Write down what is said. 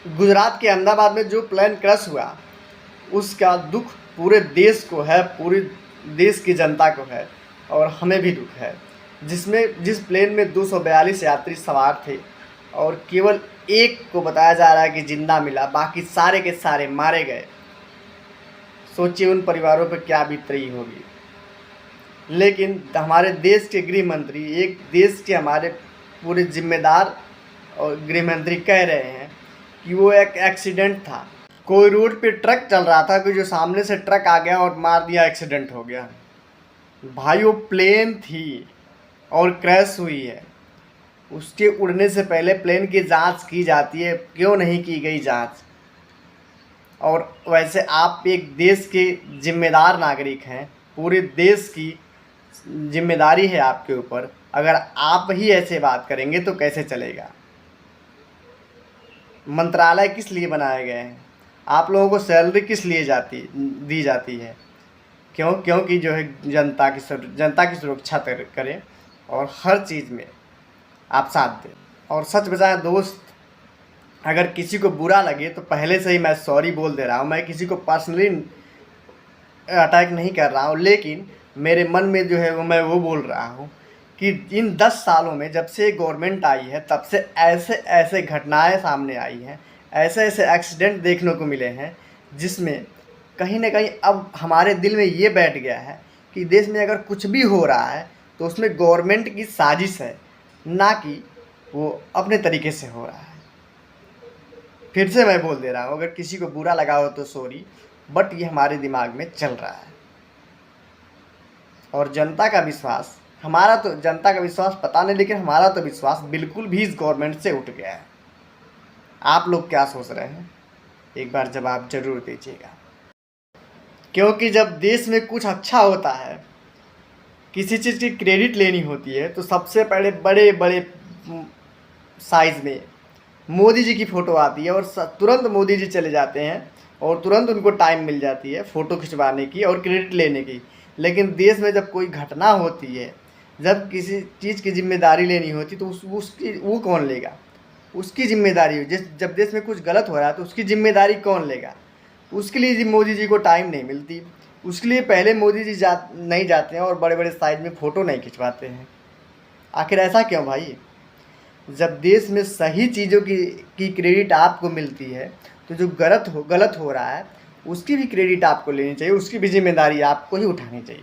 गुजरात के अहमदाबाद में जो प्लेन क्रैश हुआ उसका दुख पूरे देश को है, पूरे देश की जनता को है और हमें भी दुख है। जिस प्लेन में 242 यात्री सवार थे और केवल एक को बताया जा रहा है कि जिंदा मिला, बाकी सारे के सारे मारे गए। सोचिए उन परिवारों पर क्या बीत रही होगी। लेकिन हमारे देश के गृह मंत्री, एक देश के हमारे पूरे जिम्मेदार और गृह मंत्री कह रहे हैं कि वो एक एक्सीडेंट था। कोई रोड पे ट्रक चल रहा था कि जो सामने से ट्रक आ गया और मार दिया, एक्सीडेंट हो गया। भाई वो प्लेन थी और क्रैश हुई है। उसके उड़ने से पहले प्लेन की जांच की जाती है, क्यों नहीं की गई जांच? और वैसे आप एक देश के जिम्मेदार नागरिक हैं, पूरे देश की जिम्मेदारी है आपके ऊपर। अगर आप ही ऐसे बात करेंगे तो कैसे चलेगा? मंत्रालय किस लिए बनाए गए हैं? आप लोगों को सैलरी किस लिए दी जाती है? क्योंकि जो है जनता की सुरक्षा करें और हर चीज़ में आप साथ दें। और सच बताएं दोस्त, अगर किसी को बुरा लगे तो पहले से ही मैं सॉरी बोल दे रहा हूँ। मैं किसी को पर्सनली अटैक नहीं कर रहा हूँ, लेकिन मेरे मन में जो है मैं वो बोल रहा हूँ कि इन 10 सालों में जब से गवर्नमेंट आई है तब से ऐसे ऐसे घटनाएं सामने आई हैं, ऐसे ऐसे एक्सीडेंट देखने को मिले हैं, जिसमें कहीं ना कहीं अब हमारे दिल में ये बैठ गया है कि देश में अगर कुछ भी हो रहा है तो उसमें गवर्नमेंट की साजिश है, ना कि वो अपने तरीके से हो रहा है। फिर से मैं बोल दे रहा हूँ, अगर किसी को बुरा लगा हो तो सॉरी, बट ये हमारे दिमाग में चल रहा है। और जनता का विश्वास पता नहीं, लेकिन हमारा तो विश्वास बिल्कुल भी इस गवर्नमेंट से उठ गया है। आप लोग क्या सोच रहे हैं? एक बार जवाब जरूर दीजिएगा। क्योंकि जब देश में कुछ अच्छा होता है, किसी चीज़ की क्रेडिट लेनी होती है, तो सबसे पहले बड़े बड़े साइज़ में मोदी जी की फ़ोटो आती है और तुरंत मोदी जी चले जाते हैं और तुरंत उनको टाइम मिल जाती है फ़ोटो खिंचवाने की और क्रेडिट लेने की। लेकिन देश में जब कोई घटना होती है, जब किसी चीज़ की जिम्मेदारी लेनी होती तो वो कौन लेगा? उसकी जिम्मेदारी जब देश में कुछ गलत हो रहा है तो उसकी जिम्मेदारी कौन लेगा? उसके लिए मोदी जी को टाइम नहीं मिलती। उसके लिए पहले मोदी जी नहीं जाते हैं और बड़े बड़े साइज में फ़ोटो नहीं खिंचवाते हैं। आखिर ऐसा क्यों भाई? जब देश में सही चीज़ों की क्रेडिट आपको मिलती है तो जो गलत हो रहा है उसकी भी क्रेडिट आपको लेनी चाहिए, उसकी भी जिम्मेदारी आपको ही उठानी चाहिए।